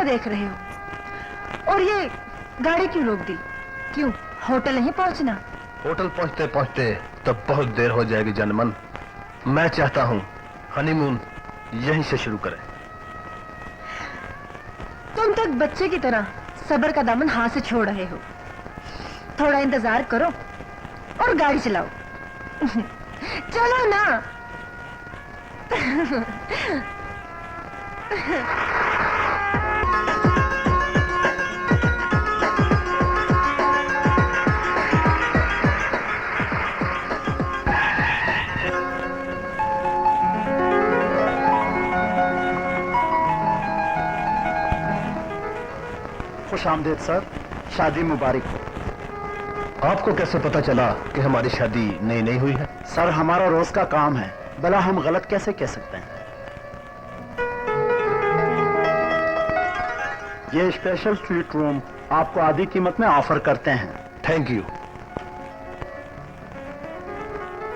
देख रहे हो? और ये गाड़ी क्यों रोक दी? क्यों, होटल नहीं पहुंचना? होटल पहुंचते पहुंचते तो बहुत देर हो जाएगी जनमन। मैं चाहता हूं हनीमून यहीं से शुरू करें। तुम तो एक बच्चे की तरह सब्र का दामन हाथ से छोड़ रहे हो। थोड़ा इंतजार करो और गाड़ी चलाओ। चलो ना। खुश आमदेद सर, शादी मुबारक हो। आपको कैसे पता चला कि हमारी शादी नई नहीं हुई है? सर हमारा रोज का काम है, भला हम गलत कैसे कह सकते हैं। ये स्पेशल स्वीट रूम आपको आधी कीमत में ऑफर करते हैं। Thank you.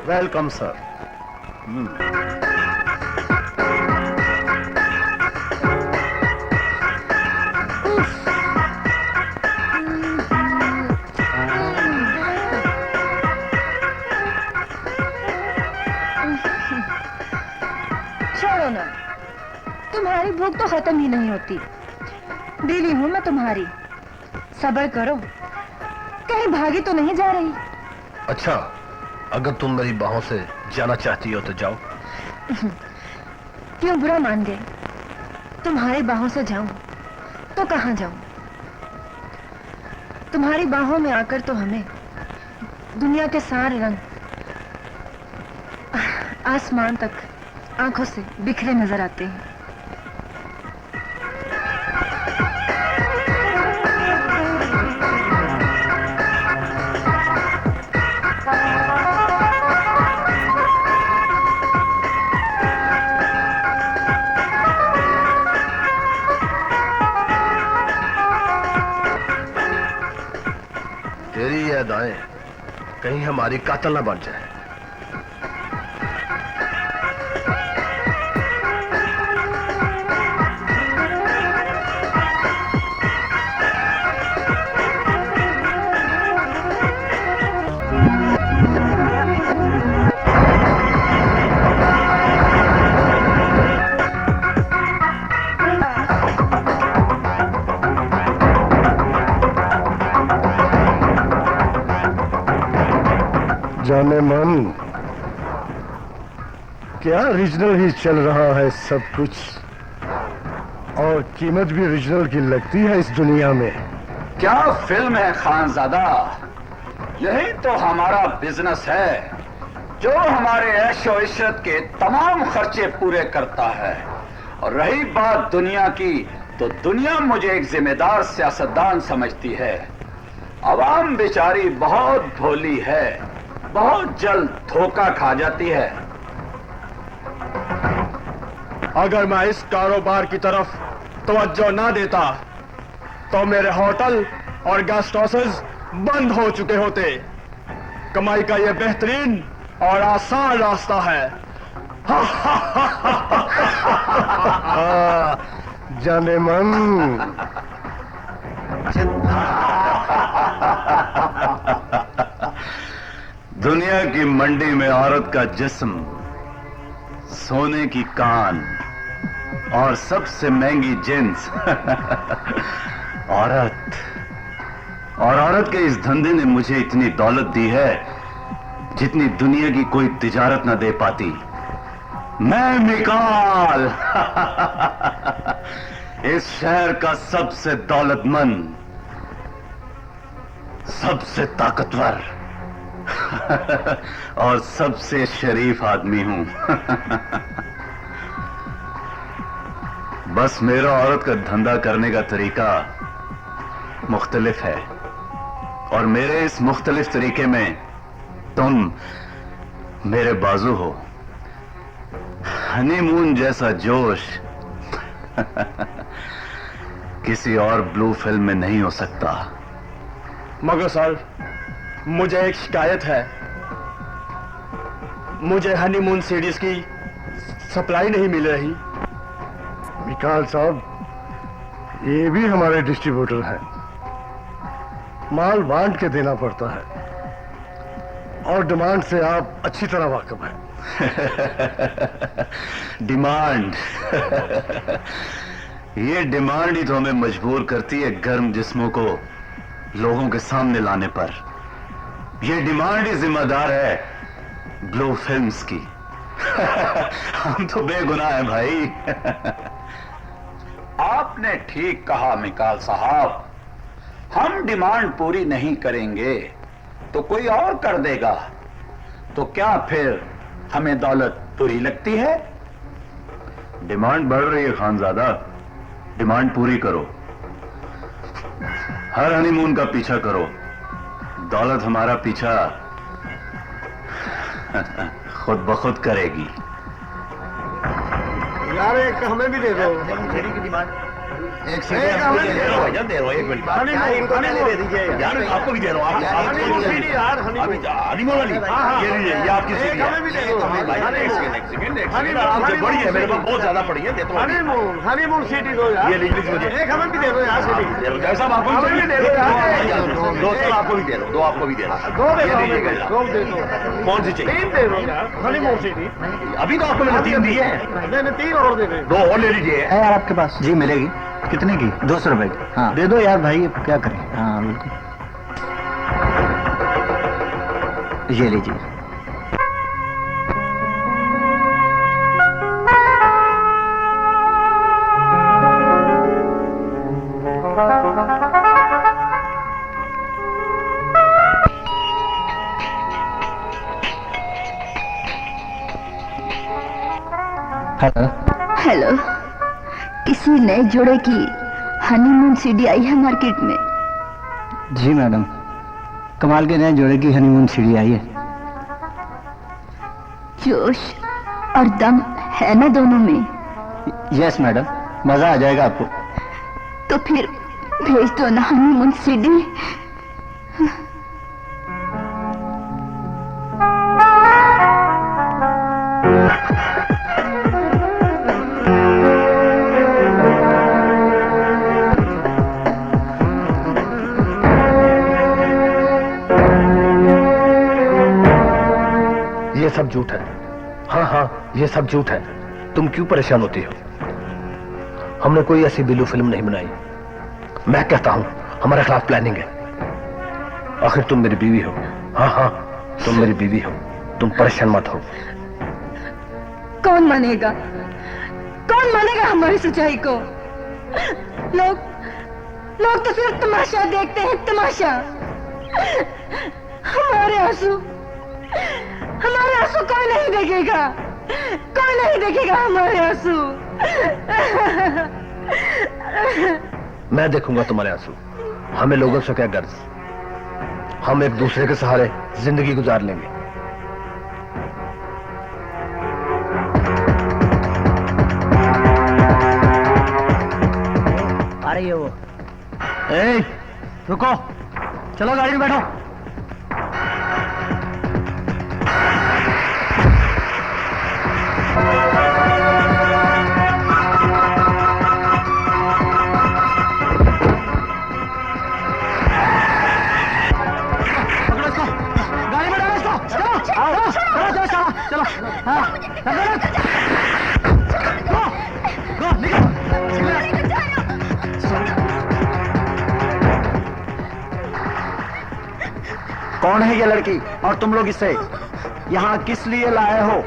Welcome sir. छोड़ो ना, तुम्हारी भूख तो खत्म ही नहीं होती। बीवी हूं मैं तुम्हारी, सब्र करो। कहीं भागी तो नहीं जा रही? अच्छा, अगर तुम मेरी बाहों से जाना चाहती हो तो जाओ। क्यों बुरा मान गए? तुम्हारी बाहों से जाऊं तो कहां जाऊं? तुम्हारी बाहों में आकर तो हमें दुनिया के सारे रंग आसमान तक आंखों से बिखरे नजर आते हैं। तेरी ये अदाएं कहीं हमारी कातल ना बन जाए। जाने मन, क्या रीजनल ही चल रहा है सब कुछ, और कीमत भी रीजनल की लगती है इस दुनिया में। क्या फिल्म है खानजादा, यही तो हमारा बिजनेस है जो हमारे ऐशो इशरत के तमाम खर्चे पूरे करता है। और रही बात दुनिया की, तो दुनिया मुझे एक जिम्मेदार सियासतदान समझती है। अवाम बेचारी बहुत भोली है, बहुत जल्द धोखा खा जाती है। अगर मैं इस कारोबार की तरफ तवज्जो ना देता तो मेरे होटल और गेस्ट हाउसेस बंद हो चुके होते। कमाई का यह बेहतरीन और आसान रास्ता है। जाने मन, दुनिया की मंडी में औरत का जिस्म, सोने की कान और सबसे महंगी जिन्स औरत। और औरत के इस धंधे ने मुझे इतनी दौलत दी है जितनी दुनिया की कोई तिजारत ना दे पाती। मैं मिकाल इस शहर का सबसे दौलतमंद, सबसे ताकतवर और सबसे शरीफ आदमी हूं। बस मेरा औरत का धंधा करने का तरीका मुख्तलिफ है, और मेरे इस मुख्तलिफ तरीके में तुम मेरे बाजू हो। हनीमून जैसा जोश किसी और ब्लू फिल्म में नहीं हो सकता। मगर सर, मुझे एक शिकायत है। मुझे हनीमून सीरीज की सप्लाई नहीं मिल रही। विकाल साहब, ये भी हमारे डिस्ट्रीब्यूटर हैं। माल बांट के देना पड़ता है और डिमांड से आप अच्छी तरह वाकिफ हैं। डिमांड ये डिमांड ही तो हमें मजबूर करती है गर्म जिस्मों को लोगों के सामने लाने पर। ये डिमांड ही जिम्मेदार है ब्लू फिल्म्स की। हम तो बेगुनाह हैं भाई। आपने ठीक कहा मिकाल साहब, हम डिमांड पूरी नहीं करेंगे तो कोई और कर देगा, तो क्या फिर हमें दौलत पूरी लगती है? डिमांड बढ़ रही है खानजादा, डिमांड पूरी करो। हर हनीमून का पीछा करो, दौलत हमारा पीछा खुद ब खुद करेगी। यार एक हमें भी दे दो। एक हमें भी दे दो भैया, दे दो। एक मिनट दे दीजिए यार, आपको भी दे रहा हूँ। हनीमून वाली ये लीजिए, ये आपकी सीढ़ी है। हमें भी दे दो। एक सेकंड, आराम से बड़ी है, मेरे पास बहुत ज्यादा पड़ी है। देता हूँ। हनीमून सीटी दो यार। ये लीजिए मुझे। एक हमें भी दे दो यार सीटी। जैसा आपको हमें भी दे दो यार। दो आपको भी दे दो, दो आपको भी दे रहा। दो दे दो, ये लीजिएगा। दो दे दो। कौन सी चाहिए? 3 दे दो यार। हनीमून सीटी। अभी तो आपको मैंने 3 दिए हैं। नहीं 3 और दे दे। 2 और ले लीजिए। है यार आपके पास? जी मिलेगी। कितने की? 200 रुपए की। हाँ दे दो यार भाई, अब क्या करें। हाँ बिल्कुल, ये लीजिए। हेलो। हेलो, किसी नए जोड़े की हनीमून सीडी आई है मार्केट में। जी मैडम, कमाल के नए जोड़े की हनीमून सीढ़ी आई है। जोश और दम है ना दोनों में? यस मैडम, मजा आ जाएगा आपको। तो फिर भेज दो ना हनीमून सीडी। ये सब झूठ है। हाँ, ये सब झूठ है। तुम क्यों परेशान होती हो? हमने कोई ऐसी बिल्लू फिल्म नहीं बनाई। मैं कहता हूं हमारे खिलाफ प्लानिंग है। आखिर तुम मेरी बीवी हो। हाँ, तुम मेरी बीवी हो। तुम परेशान मत हो। कौन मानेगा? कौन मानेगा हमारी सच्चाई को? लोग तो सिर्फ तमाशा देखते हैं, तमाशा। हमारे आंसू कोई नहीं देखेगा। कोई नहीं देखेगा हमारे आंसू। मैं देखूंगा तुम्हारे आंसू। हमें लोगों से क्या गर्ज? हम एक दूसरे के सहारे जिंदगी गुजार लेंगे। आ रही है वो। ए, रुको, चलो गाड़ी में बैठो। चलो हाँ, कौन है ये लड़की और तुम लोग इसे यहाँ किस लिए लाए हो?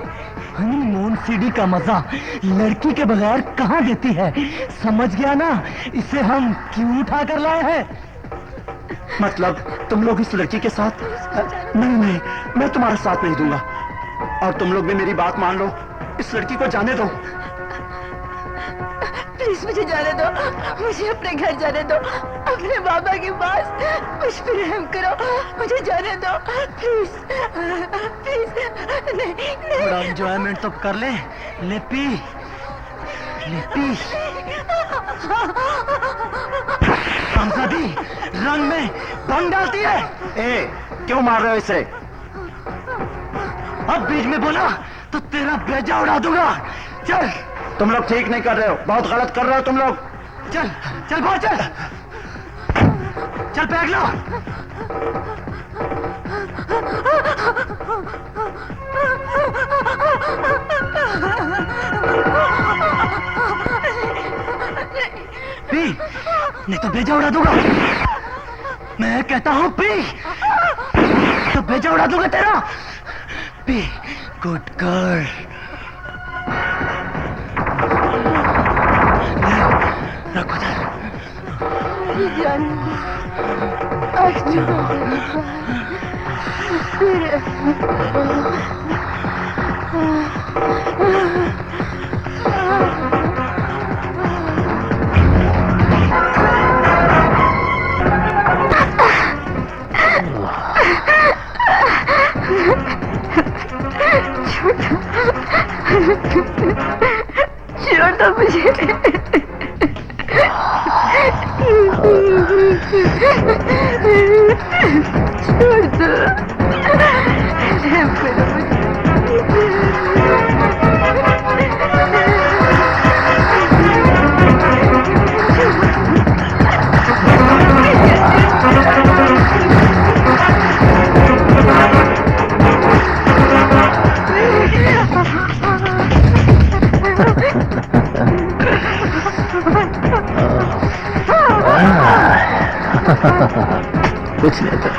हनीमून सीडी का मजा लड़की के बगैर कहाँ देती है, समझ गया ना? इसे हम क्यों उठा कर लाए हैं? मतलब तुम लोग इस लड़की के साथ? नहीं, मैं तुम्हारा साथ नहीं दूंगा। और तुम लोग भी मेरी बात मान लो, इस लड़की को जाने दो। प्लीज मुझे जाने दो, मुझे अपने घर जाने दो, अपने बाबा के पास। मुझ पर रहम करो, मुझे जाने दो प्लीज, प्लीज। नहीं, थोड़ा एंजॉयमेंट तो कर ले। ले पी। हमजादी रंग में भंग डालती है। ए, क्यों मार रहे हो इसे? अब बीच में बोला तो तेरा बेजा उड़ा दूंगा। चल। तुम लोग ठीक नहीं कर रहे हो, बहुत गलत कर रहे हो तुम लोग। चल चल बहुत चल चल पैक लो पी नहीं तो बेजा उड़ा दूंगा मैं कहता हूं पी तो बेजा उड़ा दूंगा तेरा पी गुड गर्ल रखो इधर छोड़ो मुझे छोड़ दो कुछ नहीं था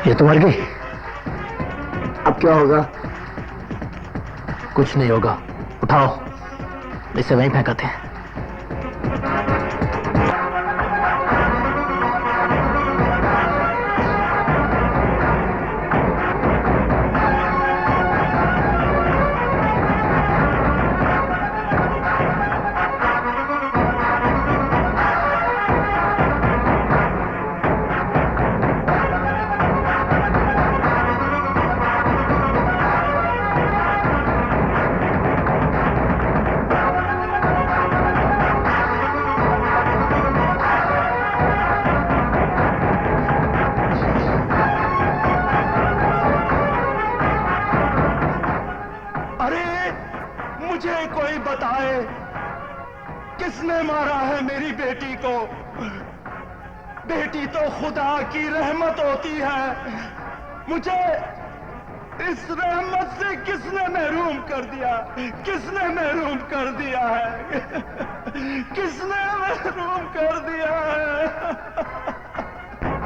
ये तो मर गई अब क्या होगा कुछ नहीं होगा उठाओ इसे वहीं फेंकाते हैं किसने मारा है मेरी बेटी को? बेटी तो खुदा की रहमत होती है, मुझे इस रहमत से किसने महरूम कर दिया? किसने महरूम कर दिया है? किसने महरूम कर दिया है?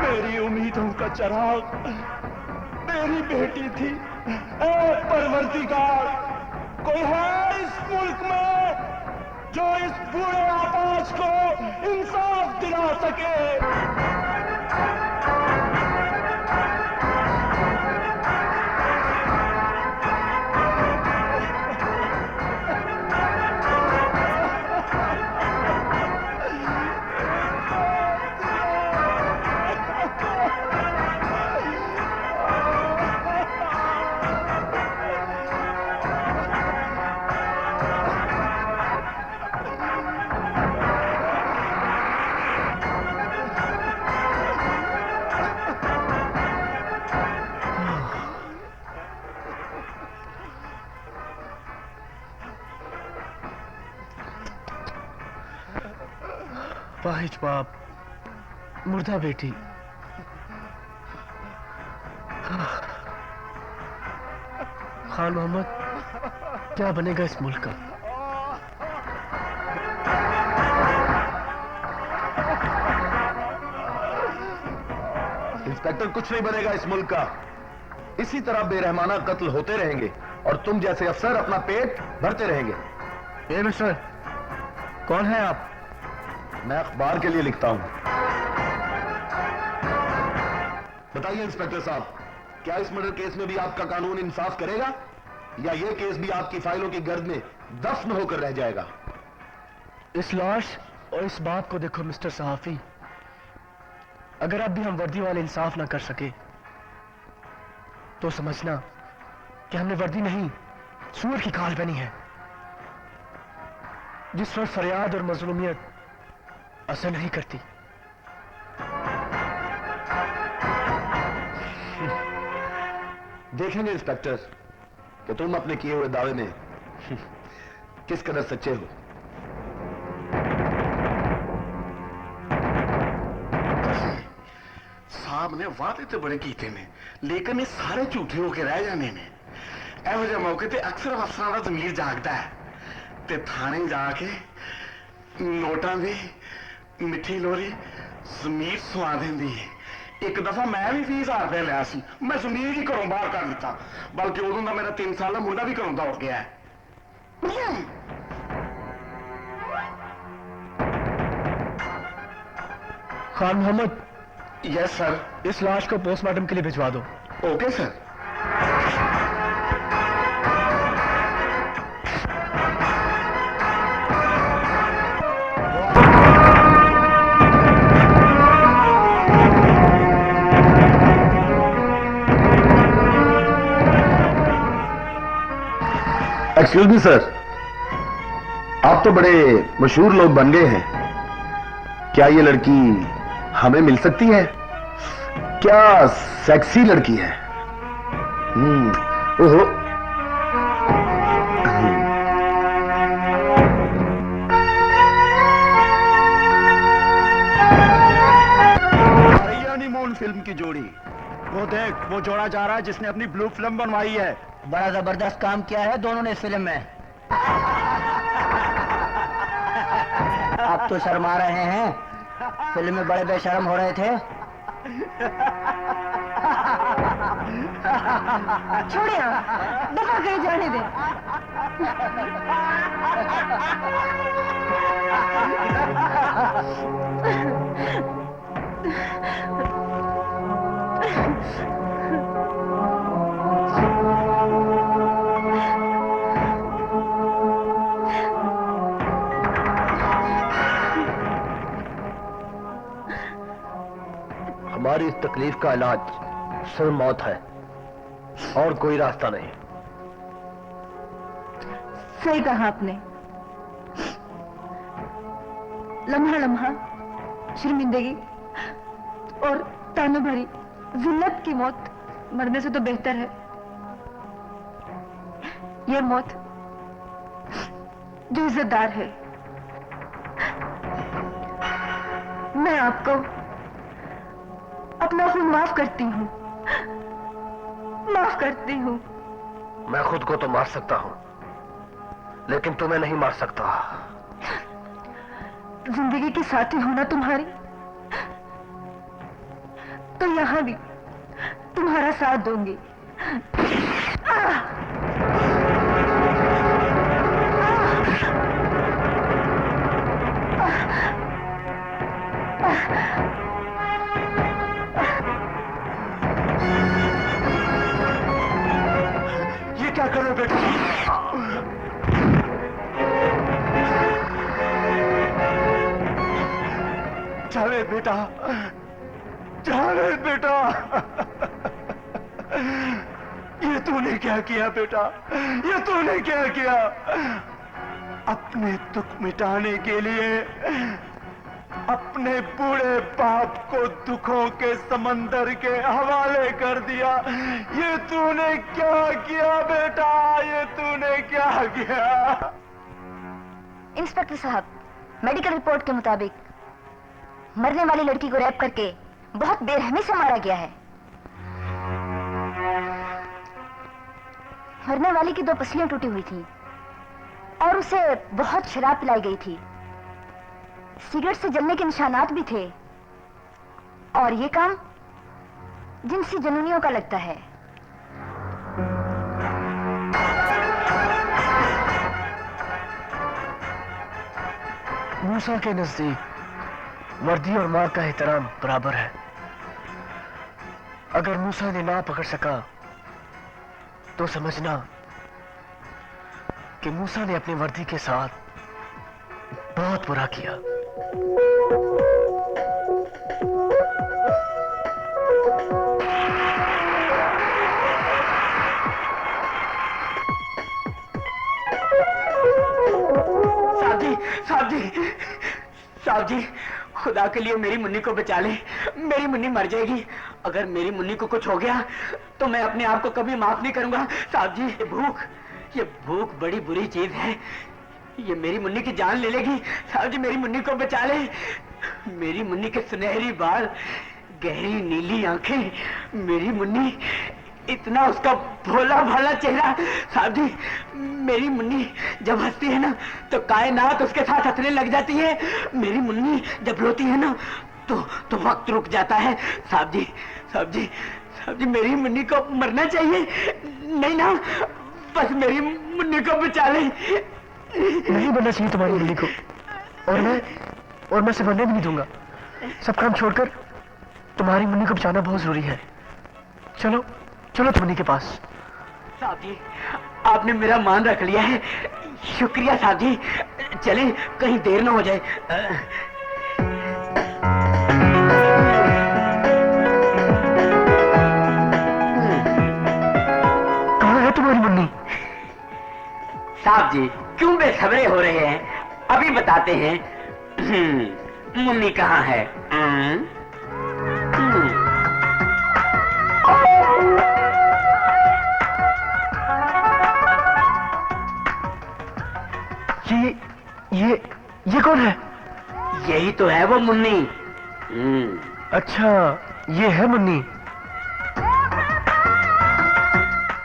मेरी उम्मीदों का चिराग मेरी बेटी थी। ऐ परवरदिगार, कोई है इस मुल्क में जो इस बूढ़े आकाश को इंसाफ दिला सके? पाहिज बाप, मुर्दा बेटी। खान मोहम्मद, क्या बनेगा इस मुल्क का? इंस्पेक्टर, कुछ नहीं बनेगा इस मुल्क का। इसी तरह बेरहमाना कत्ल होते रहेंगे और तुम जैसे अफसर अपना पेट भरते रहेंगे। ए मिस्टर, कौन है आप? मैं अखबार के लिए लिखता हूं। बताइए इंस्पेक्टर साहब, क्या इस मर्डर केस में भी आपका कानून इंसाफ करेगा या यह केस भी आपकी फाइलों की गर्द में दफन होकर रह जाएगा? इस लाश और इस बात को देखो मिस्टर सहाफी, अगर अब भी हम वर्दी वाले इंसाफ ना कर सके तो समझना कि हमने वर्दी नहीं, सूअर की खाल पहनी है, जिस पर फरियाद और मजलूमियत असर नहीं करती। देखेंगे इंस्पेक्टर कि तुम अपने किए हुए दावे में किस कदर सच्चे हो। साहब ने वादे तो बड़े कीते ने, लेकिन ये सारे झूठे होके रह जाने ने। ਇਹੋ ਜਿਹੇ ਮੌਕੇ ਤੇ ਅਕਸਰ ਅਫਸਰਾਂ ਦਾ ਜ਼ਮੀਰ ਜਾਗਦਾ ਹੈ ਤੇ ਥਾਣੇ ਜਾ ਕੇ ਨੋਟਾਂ ਦੀ ਮਿੱਠੀ ਲੋਰੀ ਜ਼ਮੀਰ ਸੁਆ ਦਿੰਦੀ ਹੈ। ਇੱਕ ਦਫਾ ਮੈਂ ਵੀ 20,000 ਰੁਪਏ ਲਿਆ ਸੀ, ਮੈਂ ਜ਼ਮੀਰ ਹੀ ਘਰੋਂ ਬਾਹਰ ਕਰ ਦਿੱਤਾ, ਬਲਕਿ ਉਦੋਂ ਦਾ ਮੇਰਾ 3 ਸਾਲ ਦਾ ਮੁੰਡਾ ਵੀ ਘਰੋਂ ਦੌੜ ਗਿਆ ਹੈ। Khan Mohammad, yes sir. इस लाश को पोस्टमार्टम के लिए भिजवा दो। Okay sir. Excuse me sir, आप तो बड़े मशहूर लोग बन गए हैं, क्या ये लड़की हमें मिल सकती है? क्या सेक्सी लड़की है? ओहो। हनीमून फिल्म की जोड़ी, वो देख, वो जोड़ा जा रहा है जिसने अपनी ब्लू फिल्म बनवाई है। बड़ा जबरदस्त काम किया है दोनों ने इस फिल्म में। आप तो शर्मा रहे हैं, फिल्म में बड़े बेशर्म हो रहे थे। छोड़े, दफा कहीं जाने दे। हमारी इस तकलीफ का इलाज सिर्फ मौत है और कोई रास्ता नहीं। सही कहा आपने। लम्हा लम्हा शर्मिंदगी और तानों भरी जिल्लत की मौत मरने से तो बेहतर है यह मौत जो इज्जतदार है। मैं आपको अपना खून माफ करती हूँ, माफ करती हूँ। मैं खुद को तो मार सकता हूं, लेकिन तुम्हें नहीं मार सकता। जिंदगी की साथी होना तुम्हारी, तो यहां भी तुम्हारा साथ दूंगी। ये क्या कर रहे हो बेटा? जावेद बेटा, जावेद बेटा, ये तूने क्या किया बेटा? ये तूने क्या किया? अपने दुख मिटाने के लिए अपने बूढ़े बाप को दुखों के समंदर के हवाले कर दिया। ये तूने क्या किया बेटा? ये तूने क्या किया? इंस्पेक्टर साहब, मेडिकल रिपोर्ट के मुताबिक मरने वाली लड़की को रैप करके बहुत बेरहमी से मारा गया है। मरने वाली की 2 पसलियां टूटी हुई थी और उसे बहुत शराब पिलाई गई थी। सिगरेट से जलने के निशानात भी थे और ये काम जिनसी जनूनियों का लगता है। मूसा के नजदीक वर्दी और मां का एहतराम बराबर है। अगर मूसा ने ना पकड़ सका तो समझना कि मूसा ने अपनी वर्दी के साथ बहुत बुरा किया। साहब जी, खुदा के लिए मेरी मुन्नी को बचा ले। मेरी मुन्नी मर जाएगी। अगर मेरी मुन्नी को कुछ हो गया तो मैं अपने आप को कभी माफ नहीं करूंगा। साहब जी, ये भूख बड़ी बुरी चीज है। ये मेरी मुन्नी की जान ले लेगी। साहब जी, मेरी मुन्नी को बचा ले। मेरी मुन्नी के सुनहरी बाल, गहरी नीली आंखें, मेरी मुन्नी, इतना उसका भोला भाला चेहरा। साहब जी, मेरी मुन्नी जब हंसती है ना तो कायनात उसके साथ हंसने लग जाती है। मेरी मुन्नी जब रोती है ना तो वक्त रुक जाता है। साहब जी, साहब जी, साहब जी, मेरी मुन्नी को मरना चाहिए। नहीं ना, बस मेरी मुन्नी को बचा ले। नहीं बनना चाहिए तुम्हारी मुन्नी को, और मैं से बनने भी नहीं दूंगा। सब काम छोड़कर तुम्हारी मुन्नी को बचाना बहुत जरूरी है। चलो चलो मुन्नी के पास। साहब जी, आपने मेरा मान रख लिया है। शुक्रिया साहब जी। चलें, कहीं देर ना हो जाए। कहाँ है तुम्हारी मुन्नी? साहब जी, क्यों बेसब्रे हो रहे हैं? अभी बताते हैं। मुन्नी कहाँ है? ये कौन है? यही तो है वो मुन्नी। अच्छा, ये है मुन्नी।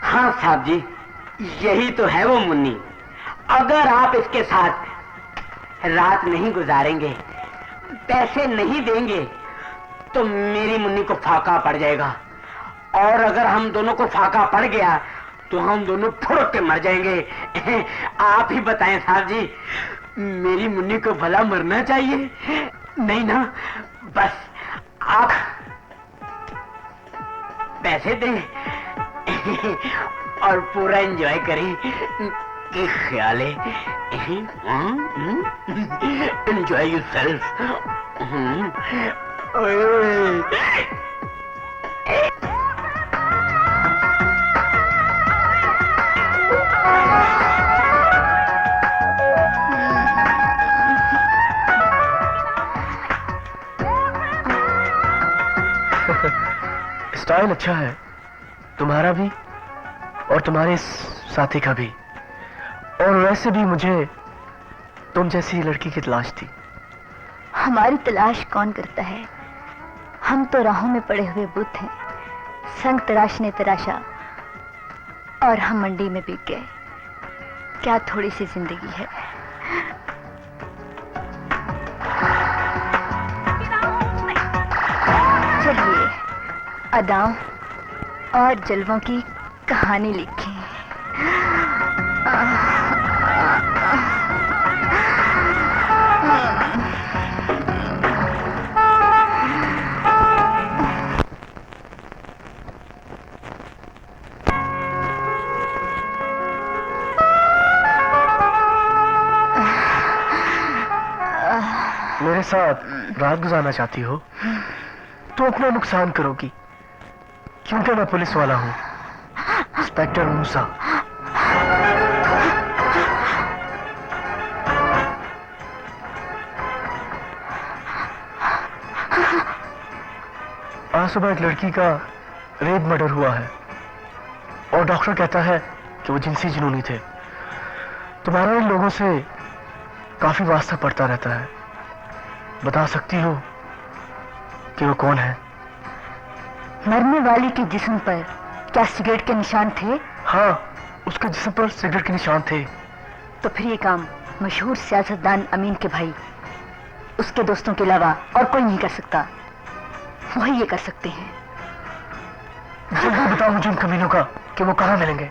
हाँ साहब जी, यही तो है वो मुन्नी। अगर आप इसके साथ रात नहीं गुजारेंगे, पैसे नहीं देंगे, तो मेरी मुन्नी को फाका पड़ जाएगा। और अगर हम दोनों को फाका पड़ गया तो हम दोनों फुड़क के मर जाएंगे। आप ही बताएं साहब जी, मेरी मुन्नी को भला मरना चाहिए? नहीं ना, बस आप पैसे दें और पूरा एंजॉय करें। कि ख्याल है, एंजॉय योरसेल्फ। स्टाइल अच्छा है तुम्हारा भी और तुम्हारे साथी का भी। और वैसे भी मुझे तुम जैसी लड़की की तलाश थी। हमारी तलाश कौन करता है? हम तो राहों में पड़े हुए बुत हैं। संग तराशने तराशा और हम मंडी में बिक गए। क्या थोड़ी सी जिंदगी है। चलिए अदाओं और जलवों की कहानी लिखें। मेरे साथ रात गुजारना चाहती हो तो अपना नुकसान करोगी, क्योंकि मैं पुलिस वाला हूं, इंस्पेक्टर मूसा। आज सुबह एक लड़की का रेप मर्डर हुआ है और डॉक्टर कहता है कि वो जिनसी जुनूनी थे। तुम्हारा इन लोगों से काफी वास्ता पड़ता रहता है। बता सकती हो कि वो कौन है? मरने वाली के जिस्म पर क्या सिगरेट के निशान थे? हाँ, उसके जिस्म पर सिगरेट के निशान थे। तो फिर ये काम मशहूर सियासतदान अमीन के भाई, उसके दोस्तों के अलावा और कोई नहीं कर सकता। वही ये कर सकते हैं। जल्दी बताओ मुझे उन कमीनों का कि वो कहाँ मिलेंगे।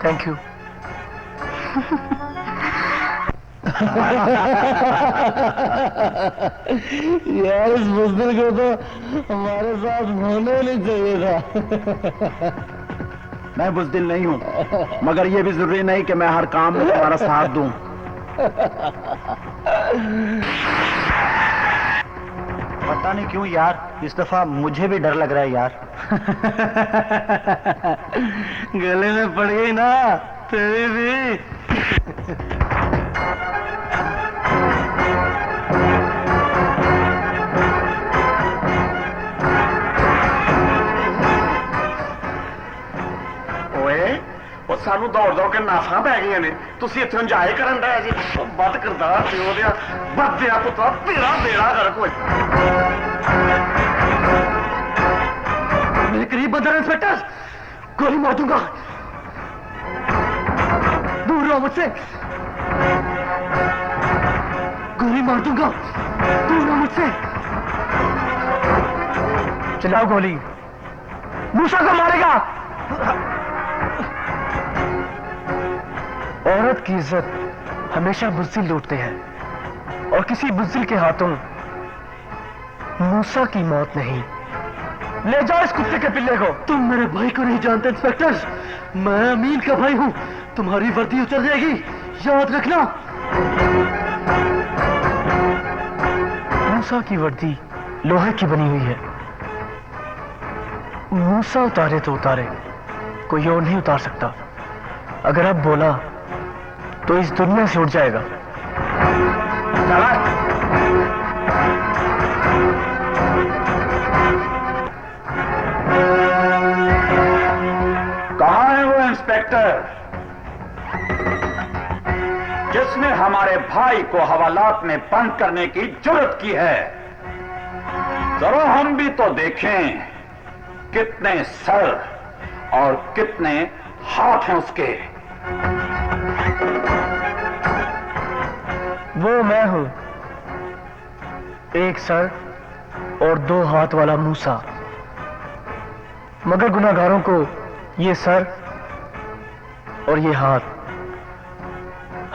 Thank you. यार इस बुज़दिल को तो हमारे साथ होने नहीं चाहिए था। मैं बुज़दिल नहीं हूं, मगर ये भी जरूरी नहीं कि मैं हर काम में तुम्हारा साथ दूं। पता नहीं क्यों यार, इस दफा मुझे भी डर लग रहा है यार। गले में पड़ गई ना तेरी भी। ਉਹ ਸਾਨੂੰ ਦੌੜ ਦੌੜ ਕੇ ਨਾਸਾਂ ਪੈ ਗਈਆਂ ਨੇ, ਤੁਸੀਂ ਇੱਥੇ ਇੰਜੋਏ ਕਰਨ ਡਿਆ ਜੀ। ਵੱਧ ਕਰਦਾ ਪਿਓ ਦਿਆ ਬੱਦਿਆ ਪੁੱਤਰਾ, ਤੇਰਾ ਬੇੜਾ ਗਰਕ ਹੋਏ। मेरे करीब बंदर इंस्पेक्टर, गोली मार दूंगा। दूर रहो मुझसे, गोली मार दूंगा। दूर रहो मुझसे। चलाओ गोली। मूसा को मारेगा। औरत की इज्जत हमेशा बुज़दिल लूटते हैं, और किसी बुज़दिल के हाथों मूसा की मौत नहीं। ले जाओ इस कुत्ते के पिल्ले को। तुम मेरे भाई को नहीं जानते इंस्पेक्टर, मैं अमीन का भाई हूं। तुम्हारी वर्दी उतर जाएगी, याद रखना। मूसा की वर्दी लोहे की बनी हुई है। मूसा उतारे तो उतारे, कोई और नहीं उतार सकता। अगर अब बोला तो इस दुनिया से उठ जाएगा। चला। कहां है वो इंस्पेक्टर जिसने हमारे भाई को हवालात में बंद करने की जुर्रत की है? जरा हम भी तो देखें कितने सर और कितने हाथ हैं उसके। वो मैं हूं, एक सर और 2 हाथ वाला मूसा। मगर गुनाहगारों को ये सर और ये हाथ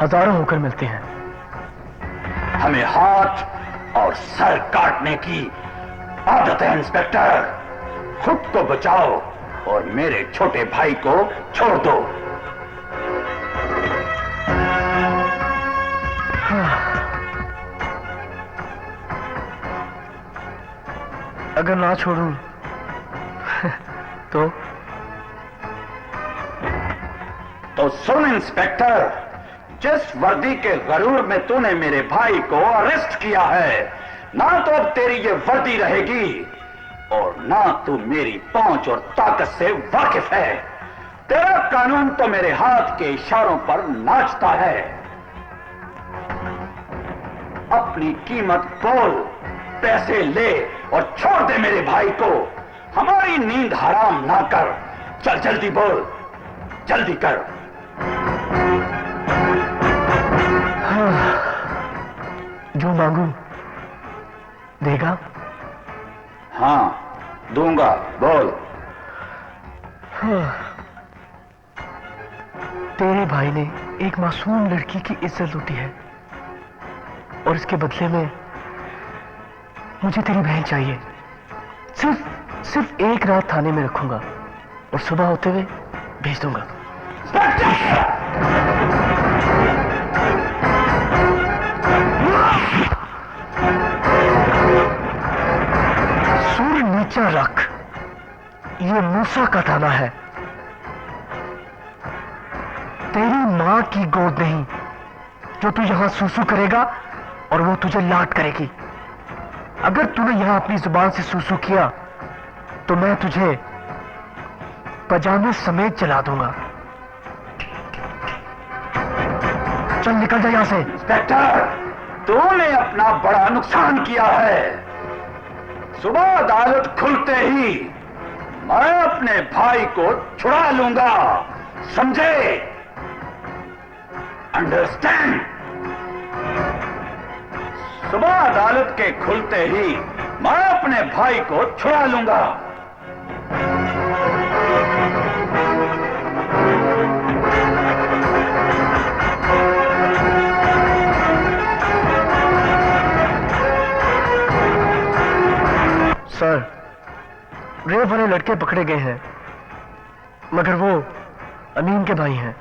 हजारों होकर मिलते हैं। हमें हाथ और सर काटने की आदत है इंस्पेक्टर। खुद को बचाओ और मेरे छोटे भाई को छोड़ दो। अगर ना छोड़ूं तो सुन इंस्पेक्टर, जिस वर्दी के गरूर में तूने मेरे भाई को अरेस्ट किया है, ना तो अब तेरी ये वर्दी रहेगी और ना तू मेरी पहुंच और ताकत से वाकिफ है। तेरा कानून तो मेरे हाथ के इशारों पर नाचता है। अपनी कीमत बोल, पैसे ले और छोड़ दे मेरे भाई को। हमारी नींद हराम ना कर। चल जल्दी बोल, जल्दी कर। जो मांगू देगा? हाँ दूंगा, बोल। तेरे भाई ने एक मासूम लड़की की इज्जत लूटी है, और इसके बदले में मुझे तेरी बहन चाहिए। सिर्फ एक रात थाने में रखूंगा और सुबह होते हुए भेज दूंगा। सूर नीचा रख, ये मूसा का थाना है, तेरी मां की गोद नहीं, जो तू यहां सूसू करेगा और वो तुझे लाट करेगी। अगर तूने यहां अपनी जुबान से सूसू किया तो मैं तुझे पजामे समेत जला दूंगा। चल निकल जा यहां से। इंस्पेक्टर, तूने अपना बड़ा नुकसान किया है। सुबह अदालत खुलते ही मैं अपने भाई को छुड़ा लूंगा, समझे? अंडरस्टैंड? सुबह अदालत के खुलते ही मैं अपने भाई को छुड़ा लूंगा। सर, रेप वाले लड़के पकड़े गए हैं, मगर वो अमीन के भाई हैं।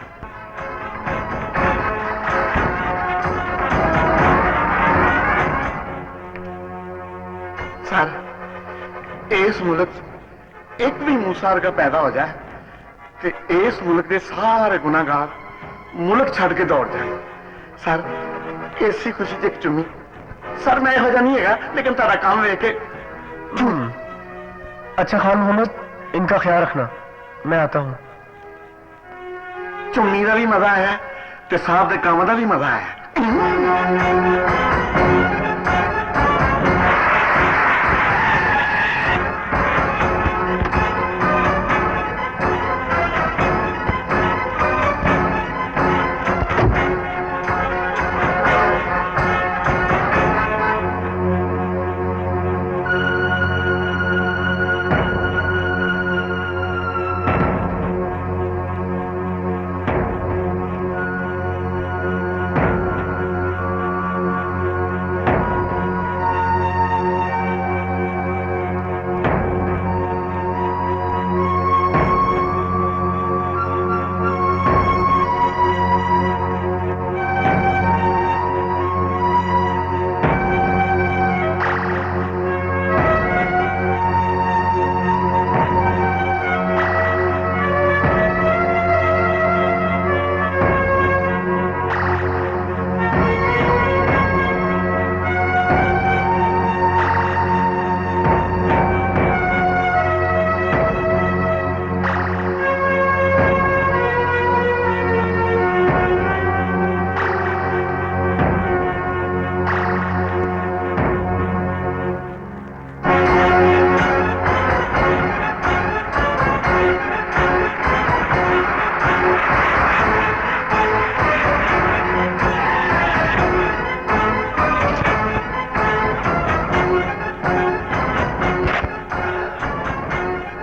सर, इस मुल्क एक भी मूसार का पैदा हो जाए तो इस मुल्क के सारे गुनाहगार मुल्क छड़ के दौड़ जाए। सर, ऐसी खुशी च एक चुम्मी। सर, मैं यहो जिहा नहीं हैगा, लेकिन तारा काम देख के। अच्छा खान मोहम्मद, इनका ख्याल रखना, मैं आता हूं। चुम्मी का भी मजा आया ते साहब के काम का भी मजा आया।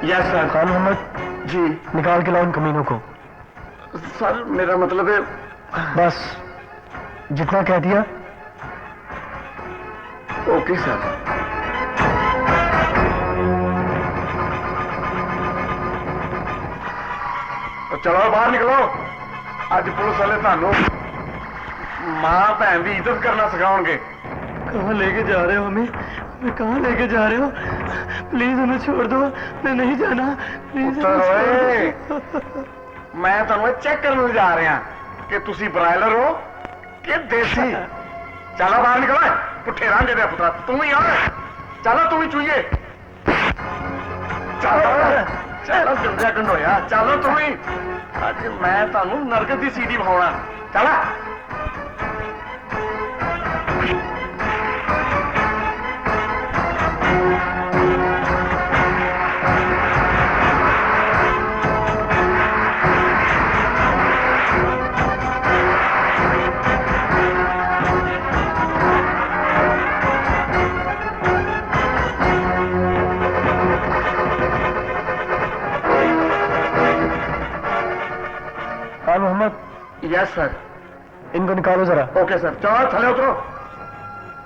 Yes sir. खान मोहम्मद जी निकाल के लाओ इन कमीनों को। सर, मेरा मतलब है। बस जितना कह दिया। Okay sir. तो चलो बाहर निकलो। अज पुलिस वाले थानू मां भैन की इज्जत करना सिखाओगे। कहाँ लेके जा रहे हो हमें? हमें कहाँ लेके जा रहे हो? प्लीज हमें छोड़ दो, मैं नहीं जाना। प्लीज मैं तुम्हें चेक करने जा रहा कि तुसी ब्रायलर हो कि देसी। चलो बाहर निकलो, पुट्ठे रांझे दे पुत्रा। तू ही आ, चलो तू ही चुईए। चलो चलो जल्दी गंडोया, चलो तू ही। अज मैं तुहानू नरक की सीडी विखाउणा। चला खान मोहम्मद। Yes sir. इनको निकालो जरा। Okay sir. चलो थले उतरो,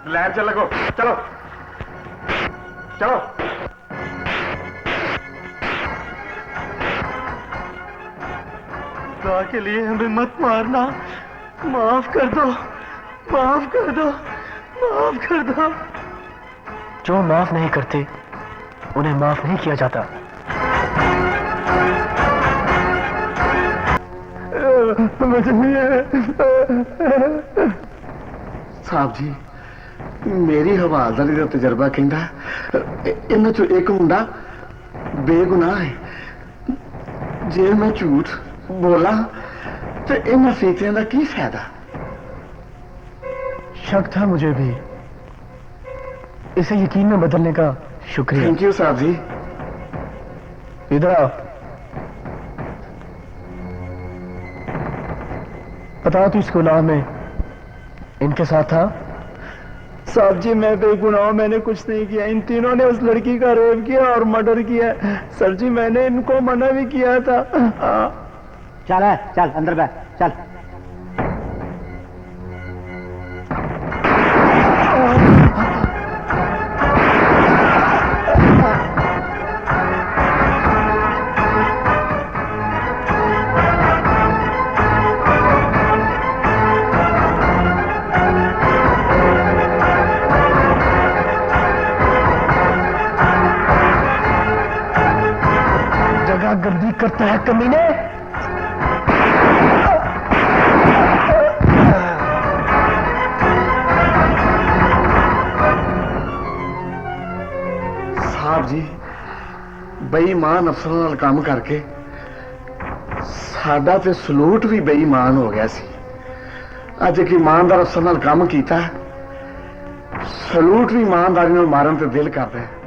लैब चल लगो। चलो चलो। खुदा के लिए हमें मत मारना, माफ कर दो, माफ कर दो, माफ कर दो। जो माफ नहीं करते उन्हें माफ नहीं किया जाता। साहब जी, मेरी हवालदारी का तजर्बा कहता इन्हां चों एक मुंडा बेगुनाह है। जे मैं झूठ बोला तो इन्हां फीतियां दा की फायदा? शक था मुझे भी, इसे यकीन में बदलने का शुक्रिया। थैंक यू साहब जी। इधर आओ। बता तू इस गुनाह में इनके साथ था? साहब जी मैं बेगुनाह, मैंने कुछ नहीं किया। इन तीनों ने उस लड़की का रेप किया और मर्डर किया। सर जी मैंने इनको मना भी किया था। चल है, चल अंदर बैठ, चल। जगह गर्दी करता है कमीने। साहब जी बेईमान अफसरां नाल काम करके साडा ते सलूट भी बेईमान हो गया सी। अज एक ईमानदार अफसर नाल काम कीता, सलूट भी ईमानदारी नाल मारन ते दिल करदा है।